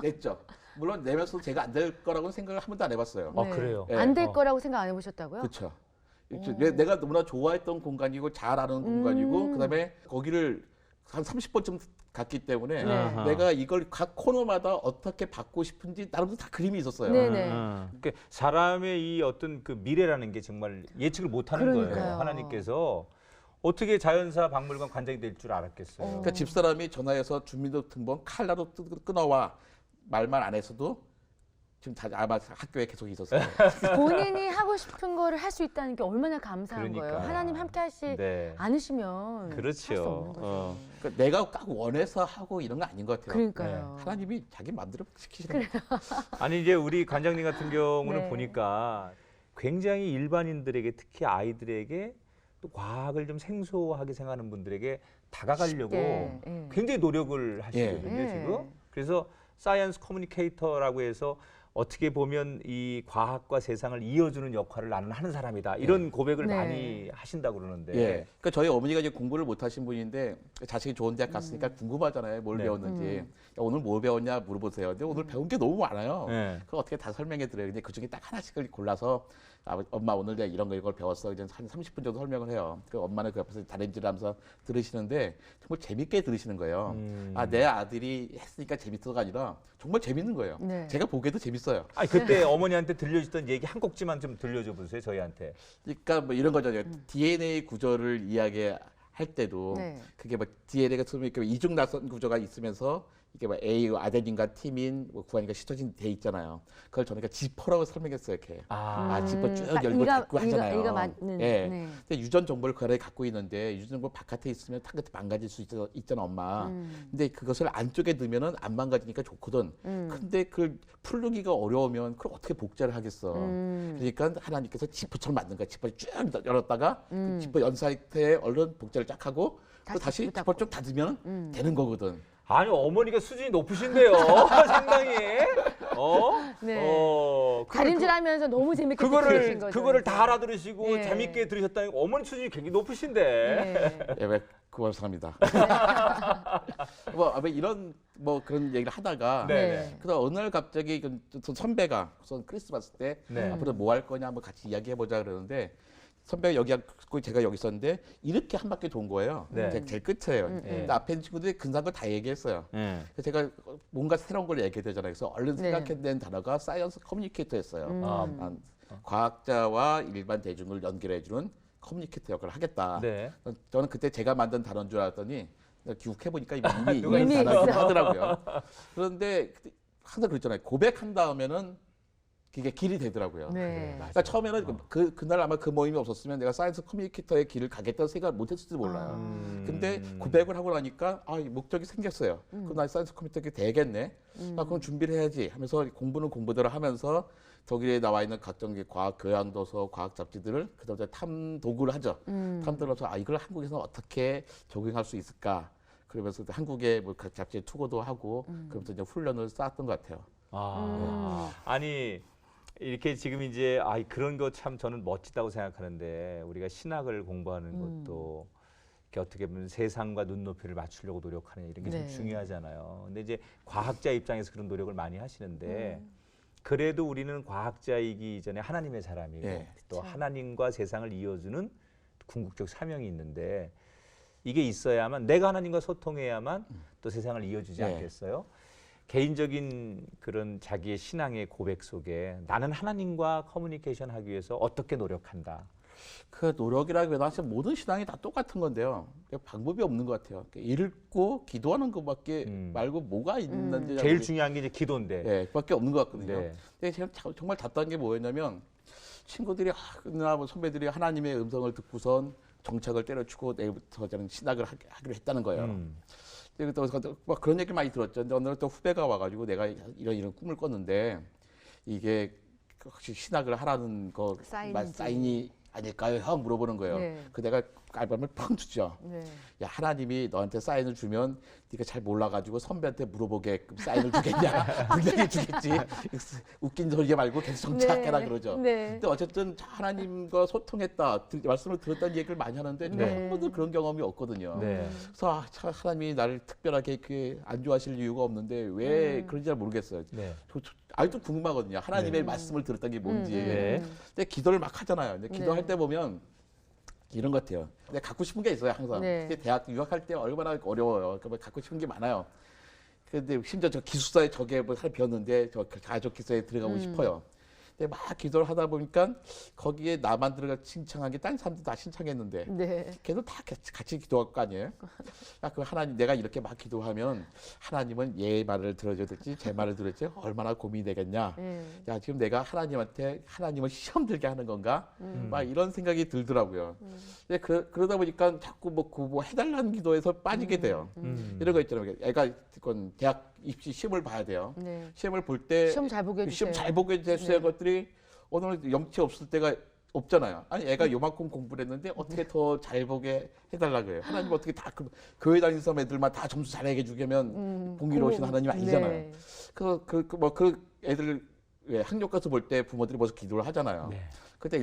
냈죠. 물론 내면서 제가 안 될 거라고는 생각을 한 번도 안 해봤어요. 아, 그래요? 네. 안 될 어. 거라고 생각 안 해보셨다고요? 그렇죠. 내가 너무나 좋아했던 공간이고 잘 아는 공간이고 그다음에 거기를 한 30번쯤 갔기 때문에 네. 아하. 내가 이걸 각 코너마다 어떻게 받고 싶은지 나름대로 다 그림이 있었어요. 네네. 그러니까 사람의 이 어떤 그 미래라는 게 정말 예측을 못하는 그러니까요. 거예요. 하나님께서 어떻게 자연사 박물관 관장이 될 줄 알았겠어요. 그러니까 집사람이 전화해서 주민등록번 칼라로 끊어와 말만 안 했어도 지금 다 아마 학교에 계속 있었어요. 본인이 하고 싶은 거를 할 수 있다는 게 얼마나 감사한 그러니까. 거예요. 하나님 함께 하시 네. 않으시면 할 수 그렇죠. 없는 거죠. 그러니까 내가 딱 원해서 하고 이런 거 아닌 것 같아요. 그러니까요. 하나님이 자기 마음대로 시키시는 거예요. 아니 이제 우리 관장님 같은 경우는 네. 보니까 굉장히 일반인들에게 특히 아이들에게 또 과학을 좀 생소하게 생각하는 분들에게 다가가려고 쉽게, 예. 굉장히 노력을 하시거든요 예. 지금. 그래서 사이언스 커뮤니케이터라고 해서 어떻게 보면 이 과학과 세상을 이어주는 역할을 나는 하는 사람이다 이런 고백을 네. 많이 하신다고 그러는데 예. 그러니까 저희 어머니가 이제 공부를 못 하신 분인데 자식이 좋은 대학 갔으니까 궁금하잖아요. 뭘 네. 배웠는지. 야, 오늘 뭘 배웠냐 물어보세요. 근데 오늘 배운 게 너무 많아요. 네. 그걸 어떻게 다 설명해 드려요. 근데 그중에 딱 하나씩을 골라서 엄마 오늘 내가 이런 거 이걸 배웠어. 이제 한 30분 정도 설명을 해요. 그 엄마는 그 옆에서 다림질을 하면서 들으시는데 정말 재밌게 들으시는 거예요. 아, 내 아들이 했으니까 재밌어가 아니라 정말 재밌는 거예요. 네. 제가 보기에도 재밌어요. 아니 그때 어머니한테 들려주던 얘기 한 꼭지만 좀 들려줘 보세요 저희한테. 그러니까 뭐 이런 거죠. DNA 구조를 이야기할 때도 네. 그게 뭐 DNA가 이중 나선 구조가 있으면서 이게 뭐 A 아데닌과 티민, 뭐 구아닌과 시토신 돼 있잖아요. 그걸 저는 지퍼라고 설명했어요. 이렇게. 지퍼 쭉 딱 열고 이가- 닫고 하잖아요. 이가 맞는. 예. 네. 근데 유전 정보를 그 안에 갖고 있는데 유전 정보 바깥에 있으면 탁 망가질 수 있잖아, 엄마. 근데 그것을 안쪽에 넣으면은 안 망가지니까 좋거든. 근데 그걸 풀르기가 어려우면 그걸 어떻게 복제를 하겠어. 그러니까 하나님께서 지퍼처럼 만든 거야. 지퍼를 쭉 열었다가 그 지퍼 연 상태에 얼른 복제를 쫙 하고 또 다시 지퍼 지퍼 쭉 닫으면 되는 거거든. 아니 어머니가 수준이 높으신데요 상당히. 네. 그걸 다림질하면서 너무 재밌게 들으신 그거를 거죠. 그거를 다 알아들으시고 예. 재밌게 들으셨다니 어머니 수준이 굉장히 높으신데. 네. 예, 왜 고맙습니다. 뭐 아마 이런 뭐 그런 얘기를 하다가 네. 그래서 어느 날 갑자기 그 선배가 우선 크리스마스 때 네. 앞으로 뭐 할 거냐 한번 같이 이야기해 보자 그러는데 선배가 여기 있고 제가 여기 있었는데 이렇게 한 바퀴 돈 거예요. 네. 제일 끝이에요. 근데 앞에 있는 친구들이 근사한 걸 다 얘기했어요. 네. 그래서 제가 뭔가 새로운 걸 얘기해야 되잖아요. 그래서 얼른 네. 생각해낸 단어가 사이언스 커뮤니케이터였어요. 아, 과학자와 일반 대중을 연결해주는 커뮤니케이터 역할을 하겠다. 네. 저는 그때 제가 만든 단어인 줄 알았더니 기욱해보니까 이미 누가 이미 있어요. 단어긴 하더라고요. 그런데 항상 그랬잖아요. 고백한 다음에는 그게 길이 되더라고요. 네. 그러니까 처음에는 그날 아마 그 모임이 없었으면 내가 사이언스 커뮤니케이터의 길을 가겠다는 생각을 못했을지도 몰라요. 근데 고백을 하고 나니까 목적이 생겼어요. 그럼 나 사이언스 커뮤니케이터 되겠네. 그럼 준비를 해야지 하면서 공부는 공부대로 하면서 독일에 나와 있는 각종 과학 교양도서, 과학 잡지들을 그다음에 탐 도구를 하죠. 탐들어서 이걸 한국에서 어떻게 적용할 수 있을까? 그러면서 한국에 뭐 각 잡지에 투고도 하고 그러면서 이제 훈련을 쌓았던 것 같아요. 아니 이렇게 지금 이제 그런 거 참 저는 멋지다고 생각하는데 우리가 신학을 공부하는 것도 이렇게 어떻게 보면 세상과 눈높이를 맞추려고 노력하는 이런 게 좀 네. 중요하잖아요. 근데 이제 과학자 입장에서 그런 노력을 많이 하시는데 그래도 우리는 과학자이기 이전에 하나님의 사람이고 예. 또 하나님과 세상을 이어주는 궁극적 사명이 있는데 이게 있어야만 내가 하나님과 소통해야만 또 세상을 이어주지 예. 않겠어요? 개인적인 그런 자기의 신앙의 고백 속에 나는 하나님과 커뮤니케이션 하기 위해서 어떻게 노력한다. 그 노력이라기보다 사실 모든 신앙이 다 똑같은 건데요. 방법이 없는 것 같아요. 읽고 기도하는 것밖에 말고 뭐가 있는지 제일 중요한 게 이제 기도인데. 예, 그밖에 없는 것 같거든요. 네. 근데 제가 정말 답답한 게 뭐였냐면 친구들이 나 뭐 선배들이 하나님의 음성을 듣고선 정착을 때려치고 내일부터 저는 신학을 하기로 했다는 거예요. 막 그런 얘기 많이 들었죠. 근데 어느 날 또 후배가 와가지고 내가 이런 꿈을 꿨는데 이게 혹시 신학을 하라는 거 사인이 아닐까요? 형 물어보는 거예요. 네. 그 내가 알밤을 펑 주죠. 네. 야, 하나님이 너한테 사인을 주면 네가 잘 몰라가지고 선배한테 물어보게끔 사인을 주겠냐? 당연히 주겠지. 웃긴 소리 말고 계속 정착해라 그러죠. 네. 근데 어쨌든 하나님과 소통했다, 말씀을 들었다는 얘기를 많이 하는데 제가 네. 한 번도 그런 경험이 없거든요. 네. 그래서 참 하나님이 나를 특별하게 이렇게 안 좋아하실 이유가 없는데 왜 그런지 잘 모르겠어요. 네. 아직도 궁금하거든요. 하나님의 네. 말씀을 들었다는 게 뭔지. 네. 근데 기도를 막 하잖아요. 근데 기도할 네. 때 보면 이런 것 같아요. 근데 갖고 싶은 게 있어요, 항상. 네. 근데 대학 유학할 때 얼마나 어려워요. 그러니까 갖고 싶은 게 많아요. 근데 심지어 저 기숙사에 저게 뭐 하나 비었는데 저 가족 기숙사에 들어가고 싶어요. 근데 막 기도를 하다 보니까 거기에 나만 들어가 신청한 게 다른 사람들 다 신청했는데 네. 걔도 다 같이 기도할 거 아니에요? 야, 그 하나님 내가 이렇게 막 기도하면 하나님은 얘 말을 들어줘야 될지 제 말을 들을지 얼마나 고민이 되겠냐? 네. 야, 지금 내가 하나님한테 하나님을 시험 들게 하는 건가? 막 이런 생각이 들더라고요. 근데 그러다 보니까 자꾸 뭐 해달라는 기도에서 빠지게 돼요. 이런 거 있잖아요. 애가 그건 대학 입시 시험을 봐야 돼요. 네. 시험을 볼 때 시험 잘 보게 해주세요. 시험 잘 보게 해주세요. 네. 것들이 오늘 영치 없을 때가 없잖아요. 아니 애가 요만큼 공부를 했는데 어떻게 더 잘 보게 해달라 그래요. 하나님 어떻게 다 교회 다니는 사람 애들만 다 점수 잘하게 해주면 공의로우신 하나님 아니잖아요. 네. 그 애들 왜 학교 가서 볼 때 부모들이 벌써 기도를 하잖아요. 네. 그때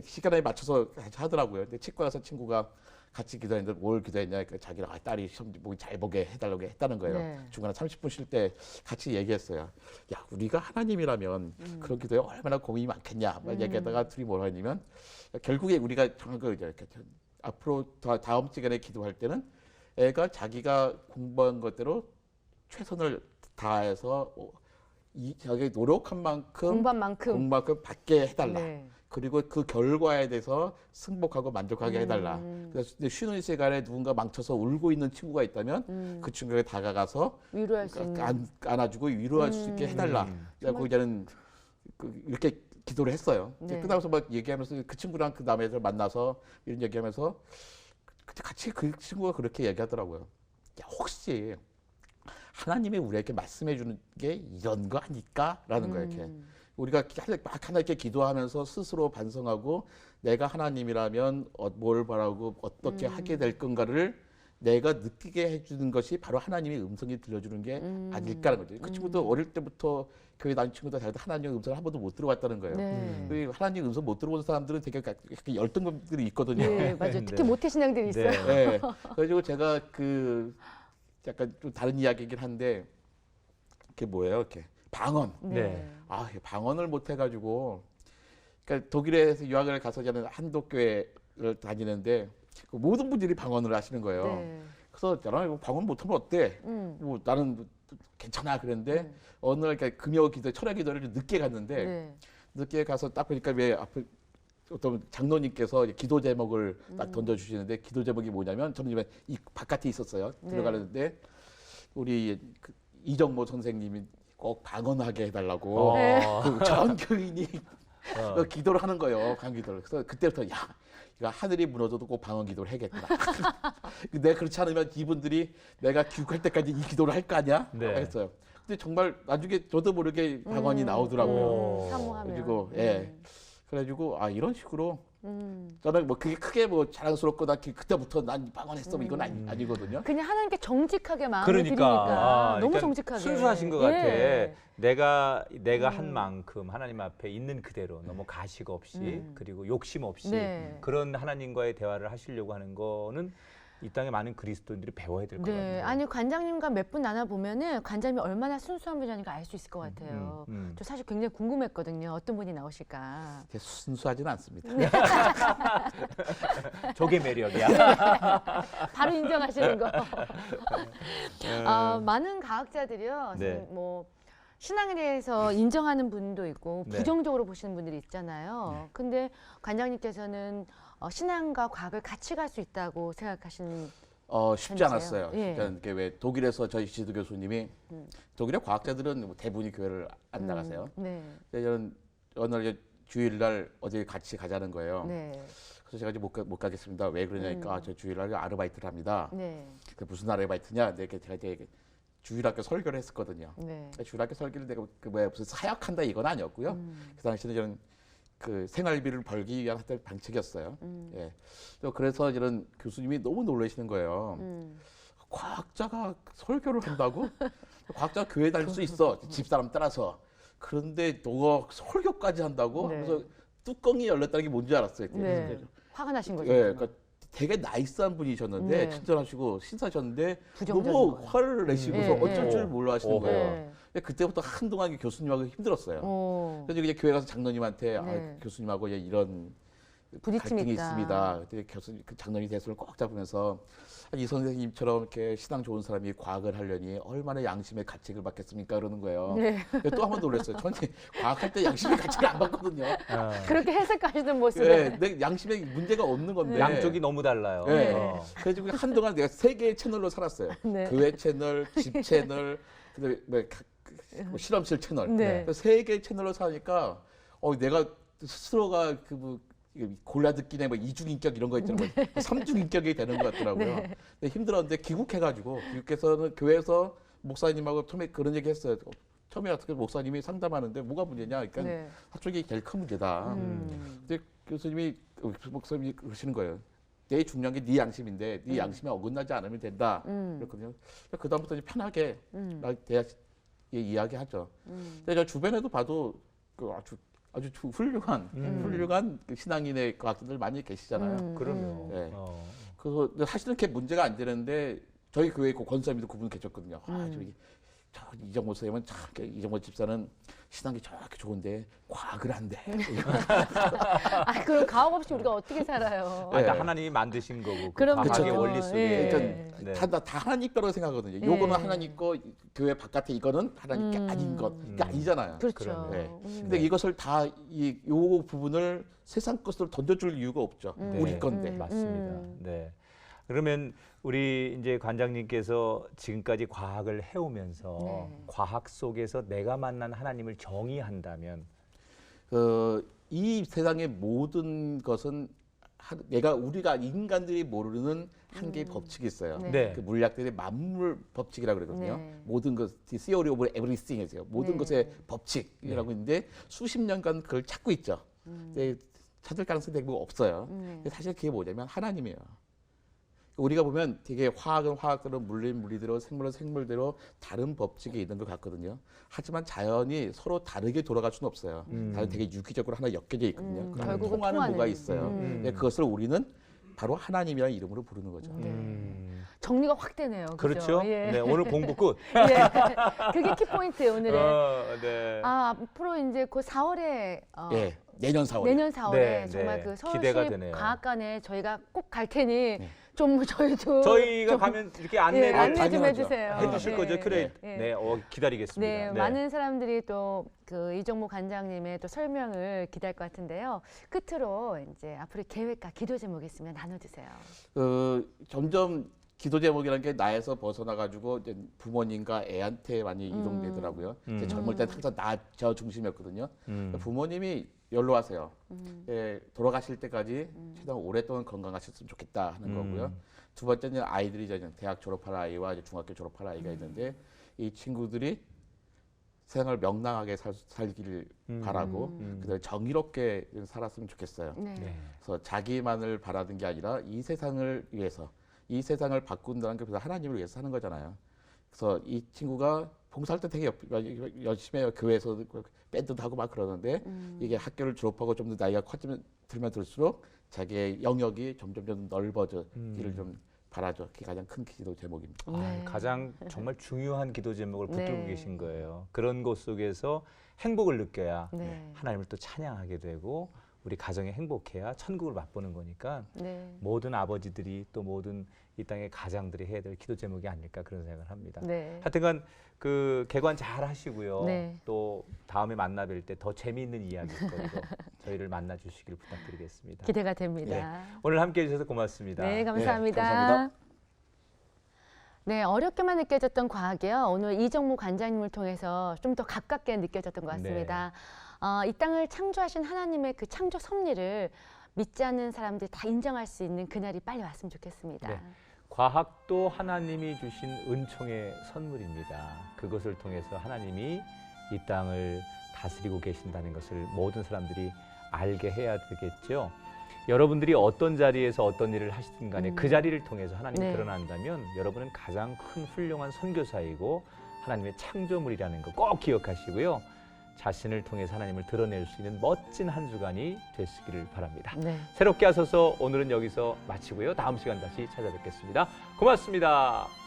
시간에 맞춰서 하더라고요. 근데 치과 가서 친구가 같이 기도했는데 뭘 기도했냐? 그러니까 자기랑 딸이 시험 잘 보게 해달라고 했다는 거예요. 네. 중간에 30분 쉴 때 같이 얘기했어요. 야, 우리가 하나님이라면 그런 기도에 얼마나 고민이 많겠냐? 막 얘기하다가 둘이 뭐라 했냐면 결국에 우리가 정한 거 이제 앞으로 다음 시간에 기도할 때는 애가 자기가 공부한 것대로 최선을 다해서 자기 노력한 만큼 공부한 만큼. 공부만큼 받게 해달라. 네. 그리고 그 결과에 대해서 승복하고 만족하게 해달라. 그래서 이제 쉬는 시간에 누군가 망쳐서 울고 있는 친구가 있다면 그 친구에게 다가가서 위로할 수 있는. 안아주고 위로할 수 있게 해달라. 그래서 이제는 이렇게 기도를 했어요. 네. 그다음서 막 얘기하면서 그 친구랑 그 다음에 만나서 이런 얘기하면서 그때 같이 그 친구가 그렇게 얘기하더라고요. 야, 혹시 하나님이 우리에게 말씀해 주는 게 이런 거 아닐까라는 거예요. 이렇게. 우리가 막 하나 이렇게 기도하면서 스스로 반성하고 내가 하나님이라면 뭘 바라고 어떻게 하게 될 건가를 내가 느끼게 해주는 것이 바로 하나님의 음성이 들려주는 게 아닐까라는 거죠. 그 친구도 어릴 때부터 교회 다니는 친구도 다 하나님의 음성을 한 번도 못 들어봤다는 거예요. 네. 그 하나님의 음성 못 들어본 사람들은 되게 열등감들이 있거든요. 네, 맞아요. 특히 네. 모태신앙들이 있어요. 네. 네. 그래가지고 제가 약간 좀 다른 이야기이긴 한데 그게 뭐예요? 이렇게 방언. 네. 아, 방언을 못 해가지고, 그러니까 독일에서 유학을 가서 저는 한독교회를 다니는데 그 모든 분들이 방언을 하시는 거예요. 네. 그래서 나는 방언 못하면 어때? 뭐 나는 괜찮아 그랬는데 어느 날 금요 기도, 철야 기도를 좀 늦게 갔는데 네. 늦게 가서 딱 보니까 왜 앞에 어떤 장로님께서 기도 제목을 딱 던져주시는데 기도 제목이 뭐냐면 저는 이제 이 바깥에 있었어요. 네. 들어가는데 우리 이정모 선생님이 꼭 방언하게 해달라고 네. 전 교인이 기도를 하는 거예요. 방기도를. 그래서 그때부터 야, 이거 하늘이 무너져도 꼭 방언 기도를 해야겠다. 내가 그렇지 않으면 이분들이 내가 귀국할 때까지 이 기도를 할 거 아니야? 네. 했어요. 근데 정말 나중에 저도 모르게 방언이 나오더라고요. 사모하면. 그리고 그래가지고 이런 식으로 저는 뭐 그게 크게 뭐 자랑스럽거나 그때부터 난 방언했어 이건 아니거든요. 그냥 하나님께 정직하게 마음을 그러니까, 드리니까 너무 그러니까 정직하게. 순수하신 것 예. 같아. 내가 한 만큼 하나님 앞에 있는 그대로 너무 가식 없이 그리고 욕심 없이 네. 그런 하나님과의 대화를 하시려고 하는 거는 이 땅에 많은 그리스도인들이 배워야 될 것 네, 같아요. 아니 관장님과 몇 분 나눠 보면은 관장님이 얼마나 순수한 분인가 알 수 있을 것 같아요. 저 사실 굉장히 궁금했거든요. 어떤 분이 나오실까. 순수하지는 않습니다. 저게 매력이야. 바로 인정하시는 거. 많은 과학자들이요. 네. 뭐 신앙에 대해서 인정하는 분도 있고 네. 부정적으로 보시는 분들이 있잖아요. 근데 관장님께서는 신앙과 과학을 같이 갈 수 있다고 생각하시는 쉽지 편이세요? 않았어요. 예. 그러니까 이게 왜 독일에서 저희 지도 교수님이 독일의 과학자들은 대부분이 교회를 안 나가세요. 네. 저는 어느 날 주일날 어디 같이 가자는 거예요. 네. 그래서 제가 이제 못 가겠습니다. 왜 그러냐니까 저 주일날 아르바이트를 합니다. 네. 그 무슨 아르바이트냐? 내가 제가 이제 주일학교 설교를 했었거든요. 네. 주일학교 설교를 내가 그 뭐야 무슨 사역한다 이건 아니었고요. 그 당시에는 저는 그 생활비를 벌기 위한 하여튼 방책이었어요. 예. 그래서 이런 교수님이 너무 놀라시는 거예요. 과학자가 설교를 한다고? 과학자가 교회 다닐 수 있어. 집사람 따라서. 그런데 너가 설교까지 한다고? 네. 그래서 뚜껑이 열렸다는 게 뭔지 알았어요. 네. 화가 나신 거죠. 예, 그러니까 되게 나이스한 분이셨는데 네. 친절하시고 신사셨는데 부정적인 너무 거예요. 화를 내시고서 네, 어쩔 네. 줄 몰라 하시는 오. 거예요. 네. 근데 그때부터 한동안 교수님하고 힘들었어요. 어. 그래서 이제 교회 가서 장로님한테 네. 아, 교수님하고 이제 이런 부딪힘이 갈등이 있다. 있습니다. 그때 교수님 그 장로님 대수를 꼭 잡으면서 이 선생님처럼 이렇게 신앙 좋은 사람이 과학을 하려니 얼마나 양심의 가책을 받겠습니까? 그러는 거예요. 네. 또 한 번 놀랐어요. 저는 과학할 때 양심의 가책을 안 받거든요. 어. 그렇게 해석하시는 모습에. 예, 내 양심에 문제가 없는 건데. 양쪽이 너무 달라요. 네. 어. 그래가지고 한동안 내가 세 개의 채널로 살았어요. 네. 교회 채널, 집 채널, 그다음에 뭐 실험실 채널. 네. 세 개의 채널로 사니까 내가 스스로가 골라듣기네 뭐 이중인격 이런 거 있잖아요. 뭐 삼중인격이 되는 것 같더라고요. 네. 근데 힘들었는데 귀국해가지고 귀국해서는 교회에서 목사님하고 처음에 그런 얘기 했어요. 처음에 어떻게 목사님이 상담하는데 뭐가 문제냐? 그러니까 네. 사쪽이 제일 큰 문제다. 근데 목사님이 그러시는 거예요. 내 중요한 게 네 양심인데 네 양심에 어긋나지 않으면 된다. 그렇거든요. 그 다음부터 이제 편하게 대학 이야기하죠. 근데 저 주변에도 봐도 그 아주 훌륭한 그 신앙인의 과학자들 많이 계시잖아요. 그럼요. 네. 어. 그래서 사실은 그게 문제가 안 되는데 저희 교회 그 권사님도 그분 계셨거든요. 저 이정모 선생님은 참 이정모 집사는 신앙이 저렇게 좋은데 과학을 한대. 아, 그럼 과학 없이 우리가 어떻게 살아요? 아, 다 네. 하나님이 만드신 거고 그 그럼요. 과학의 그쵸. 원리 속에 예. 그러니까 네. 다 하나님 거라고 생각하거든요. 예. 요거는 하나님 거, 교회 바깥에 이거는 하나님 게 아닌 것. 그게 아니잖아요. 그렇죠. 그럼요. 네. 음. 근데 이것을 다 요 부분을 세상 것으로 던져줄 이유가 없죠. 우리 건데. 맞습니다. 네. 그러면 우리 이제 관장님께서 지금까지 과학을 해오면서 네. 과학 속에서 내가 만난 하나님을 정의한다면 이 세상의 모든 것은 우리가 인간들이 모르는 한 개의 법칙이 있어요. 네. 네. 그 물리학들의 만물 법칙이라고 그러거든요. 네. 모든 것, theory of everything이에요. 모든 네. 것의 법칙이라고 있는데 수십 년간 그걸 찾고 있죠. 근데 찾을 가능성이 되게 없어요. 근데 사실 그게 뭐냐면 하나님이에요. 우리가 보면 되게 화학은 화학대로, 물리는 물리대로, 생물은 생물대로 다른 법칙이 있는 것 같거든요. 하지만 자연이 서로 다르게 돌아갈 수는 없어요. 다른 되게 유기적으로 하나 엮여져 있거든요. 그 안에 결국은 통하는 뭐가 통하는. 있어요. 근데 그것을 우리는 바로 하나님이라는 이름으로 부르는 거죠. 정리가 확 되네요. 그렇죠. 예. 네, 오늘 공부 끝. 예. 그게 키포인트예요, 오늘의. 네. 아, 앞으로 이제 그 4월에 예, 내년 4월. 내년 4월에 네, 정말 네. 그 기대가 서울시 되네요. 과학관에 저희가 꼭 갈 테니 좀 저희도 저희가 좀, 가면 이렇게 예, 안내를 안내 좀 당연하죠. 해주세요. 해주실 네. 거죠? 그래. 네. 네, 기다리겠습니다. 네, 많은 사람들이 또 그 이정모 관장님의 또 설명을 기대할 것 같은데요. 끝으로 이제 앞으로 계획과 기도 제목 있으면 나눠주세요. 점점 기도 제목이라는 게 나에서 벗어나가지고 이제 부모님과 애한테 많이 이동되더라고요. 이제 젊을 때는 항상 저 중심이었거든요. 부모님이 연로하세요. 예, 돌아가실 때까지 최대한 오랫동안 건강하셨으면 좋겠다 하는 거고요. 두 번째는 아이들이 이제 대학 졸업할 아이와 이제 중학교 졸업할 아이가 있는데 이 친구들이 세상을 명랑하게 살기를 바라고 그다음에 정의롭게 살았으면 좋겠어요. 네. 네. 그래서 자기만을 바라는 게 아니라 이 세상을 위해서, 이 세상을 바꾼다는 게 그래서 하나님을 위해서 사는 거잖아요. 그래서 이 친구가 봉사할 때 되게 열심히 해요. 교회에서 밴드도 하고 막 그러는데 이게 학교를 졸업하고 좀 더 나이가 들면 들수록 자기의 영역이 점점 넓어지기를 좀 바라죠. 그게 가장 큰 기도 제목입니다. 네. 가장 정말 중요한 기도 제목을 붙들고 네. 계신 거예요. 그런 것 속에서 행복을 느껴야 네. 하나님을 또 찬양하게 되고 우리 가정이 행복해야 천국을 맛보는 거니까 네. 모든 아버지들이 또 모든 이 땅의 가장들이 해야 될 기도 제목이 아닐까 그런 생각을 합니다. 네. 하여튼간 그 개관 잘 하시고요. 네. 또 다음에 만나 뵐 때 더 재미있는 이야기거리로 저희를 만나 주시길 부탁드리겠습니다. 기대가 됩니다. 오늘 함께 해주셔서 고맙습니다. 네, 감사합니다. 네, 감사합니다. 네, 어렵게만 느껴졌던 과학이요. 오늘 이정모 관장님을 통해서 좀 더 가깝게 느껴졌던 것 같습니다. 이 땅을 창조하신 하나님의 그 창조 섭리를 믿지 않는 사람들이 다 인정할 수 있는 그날이 빨리 왔으면 좋겠습니다. 네. 과학도 하나님이 주신 은총의 선물입니다. 그것을 통해서 하나님이 이 땅을 다스리고 계신다는 것을 모든 사람들이 알게 해야 되겠죠. 여러분들이 어떤 자리에서 어떤 일을 하시든 간에 그 자리를 통해서 하나님이 네. 드러난다면 여러분은 가장 큰 훌륭한 선교사이고 하나님의 창조물이라는 거 꼭 기억하시고요. 자신을 통해서 하나님을 드러낼 수 있는 멋진 한 주간이 되시기를 바랍니다. 네. 새롭게 하셔서 오늘은 여기서 마치고요. 다음 시간 다시 찾아뵙겠습니다. 고맙습니다.